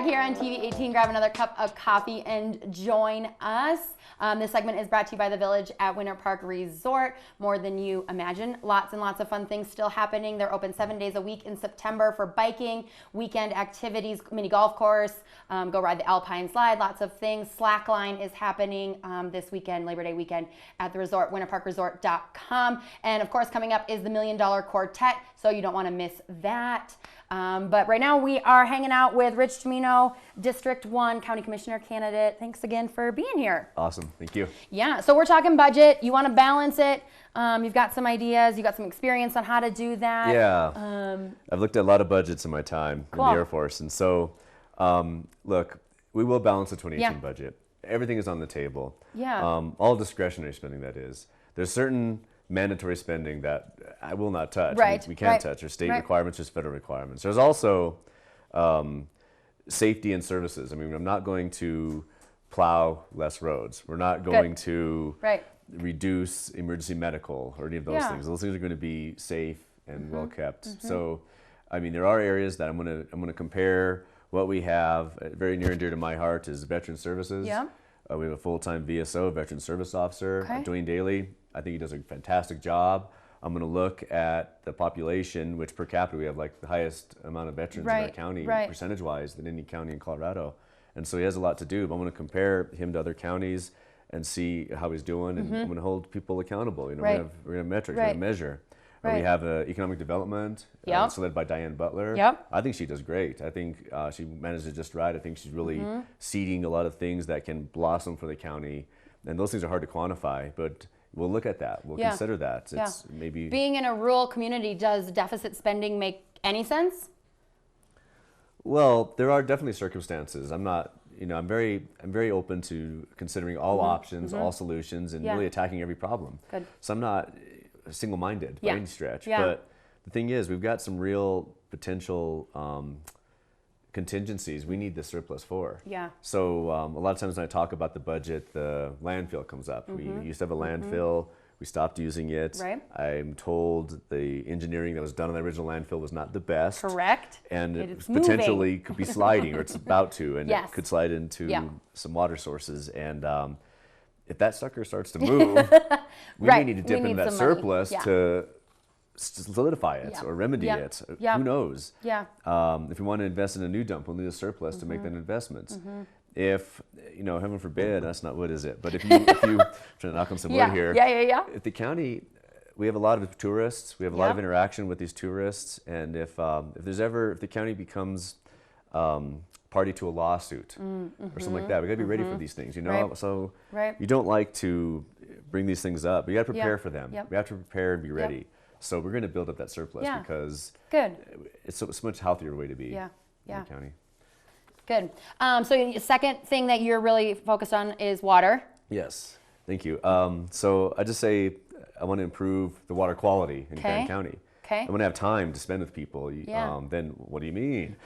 here on TV 18. Grab another cup of coffee and join us. This segment is brought to you by the Village at Winter Park Resort. More than you imagine. Lots and lots of fun things still happening. They're open 7 days a week in September for biking, weekend activities, mini golf course, go ride the Alpine slide, lots of things. Slackline is happening this weekend, Labor Day weekend at the resort, winterparkresort.com. And of course, coming up is the $1 Million Quartet, so you don't want to miss that. But right now we are hanging out with Rich Cimino, District 1 County Commissioner candidate. Thanks again for being here. Awesome, thank you. Yeah, so we're talking budget. You want to balance it. You've got some ideas. You've got some experience on how to do that. Yeah, I've looked at a lot of budgets in my time in the Air Force. And so, look, we will balance the 2018 budget. Everything is on the table. Yeah. All discretionary spending, that is. There's certain mandatory spending that I will not touch. Right. We can't touch. There's state requirements, there's federal requirements. There's also safety and services. I mean, I'm not going to plow less roads. We're not going to reduce emergency medical or any of those things. Those things are going to be safe and well kept. So, I mean, there are areas that I'm going to compare what we have. Very near and dear to my heart is veteran services. Yeah. We have a full-time VSO, veteran service officer, Dwayne Daly. I think he does a fantastic job. I'm going to look at the population, which per capita we have like the highest amount of veterans in our county, percentage-wise, than any county in Colorado. And so he has a lot to do. But I'm going to compare him to other counties and see how he's doing, and I'm going to hold people accountable. You know, we're going to have metrics, we're going to measure. We have economic development, so led by Diane Butler. I think she does great. I think she manages it just right. I think she's really seeding a lot of things that can blossom for the county. And those things are hard to quantify, but we'll look at that. We'll consider that. It's maybe being in a rural community, does deficit spending make any sense? Well, there are definitely circumstances. I'm not, you know, I'm very open to considering all options, all solutions, and really attacking every problem. Good. So I'm not single-minded by any stretch. But the thing is, we've got some real potential contingencies we need the surplus for. So a lot of times when I talk about the budget, the landfill comes up. We used to have a landfill. We stopped using it. I'm told the engineering that was done on the original landfill was not the best. Correct. And it potentially could be sliding, or it's about to, and it could slide into some water sources. And if that sucker starts to move, we may need to dip into that surplus to solidify it or remedy it. Who knows? If we want to invest in a new dump, we'll need a surplus to make that investment. If, you know, heaven forbid, that's not wood, is it? But if you trying to knock on some wood here. If the county, we have a lot of tourists, we have a lot of interaction with these tourists, and if the county becomes party to a lawsuit or something like that, we got to be ready for these things, you know. So you don't like to bring these things up, but you got to prepare for them. We have to prepare and be ready. So we're going to build up that surplus because it's so much healthier way to be in the county. Good. So the second thing that you're really focused on is water. Yes, thank you. So I just say I want to improve the water quality in Grand County. I want to have time to spend with people. Then what do you mean?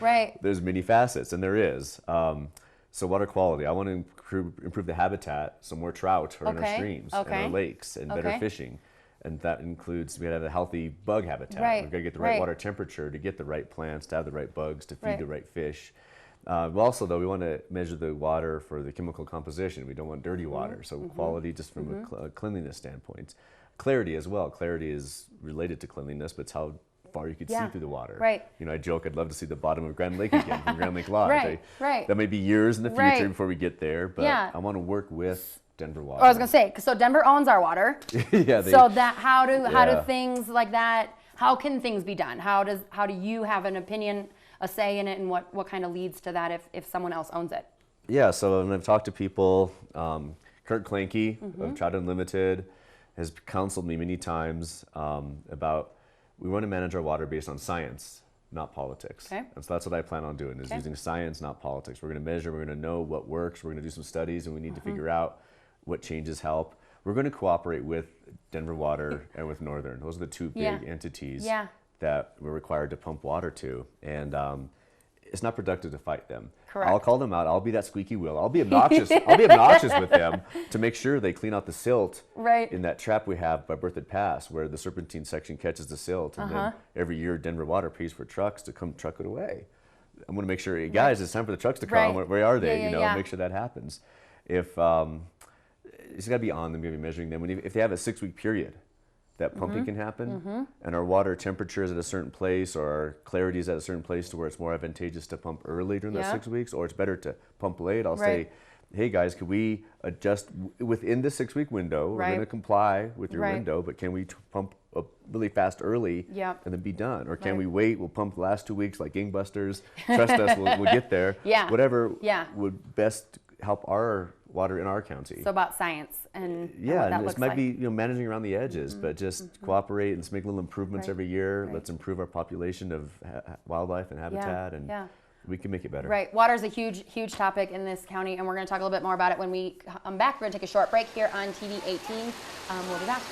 There's many facets, and there is. So water quality, I want to improve the habitat, so more trout are in our streams and our lakes, and better fishing. And that includes, we got to have a healthy bug habitat. We've got to get the right water temperature to get the right plants, to have the right bugs, to feed the right fish. Also, though, we want to measure the water for the chemical composition. We don't want dirty water. So quality just from a cleanliness standpoint. Clarity as well. Clarity is related to cleanliness, but it's how far you could see through the water. You know, I joke I'd love to see the bottom of Grand Lake again from Grand Lake Lodge. That may be years in the future before we get there, but I want to work with Denver Water. I was going to say, so Denver owns our water. So that how do things like that, how can things be done? How do you have an opinion, a say in it, and what kind of leads to that if someone else owns it? Yeah, so when I've talked to people, Kurt Klanke of Trout Unlimited has counseled me many times about we want to manage our water based on science, not politics. And so that's what I plan on doing, is using science, not politics. We're going to measure, we're going to know what works, we're going to do some studies, and we need to figure out what changes help. We're going to cooperate with Denver Water and with Northern. Those are the two big entities that we're required to pump water to. And it's not productive to fight them. I'll call them out. I'll be that squeaky wheel. I'll be obnoxious. I'll be obnoxious with them to make sure they clean out the silt in that trap we have by Berthoud Pass, where the serpentine section catches the silt, and then every year Denver Water pays for trucks to come truck it away. I'm going to make sure, hey, guys, it's time for the trucks to come. Where are they? Make sure that happens. If it's got to be on them, going to be measuring them. If they have a 6-week period, that pumping can happen, and our water temperature is at a certain place, or our clarity is at a certain place to where it's more advantageous to pump early during that 6 weeks, or it's better to pump late. I'll say, hey guys, could we adjust within the 6-week window? We're going to comply with your window, but can we pump up really fast early and then be done? Or can we wait? We'll pump the last 2 weeks like gangbusters. Trust us, we'll get there. Whatever would best help our water in our county. So about science and what that and looks this might like. be managing around the edges, but just cooperate and let's make little improvements every year. Let's improve our population of wildlife and habitat, and we can make it better. Right. Water is a huge, huge topic in this county, and we're going to talk a little bit more about it when we come back. We're going to take a short break here on TV 18. We'll be back.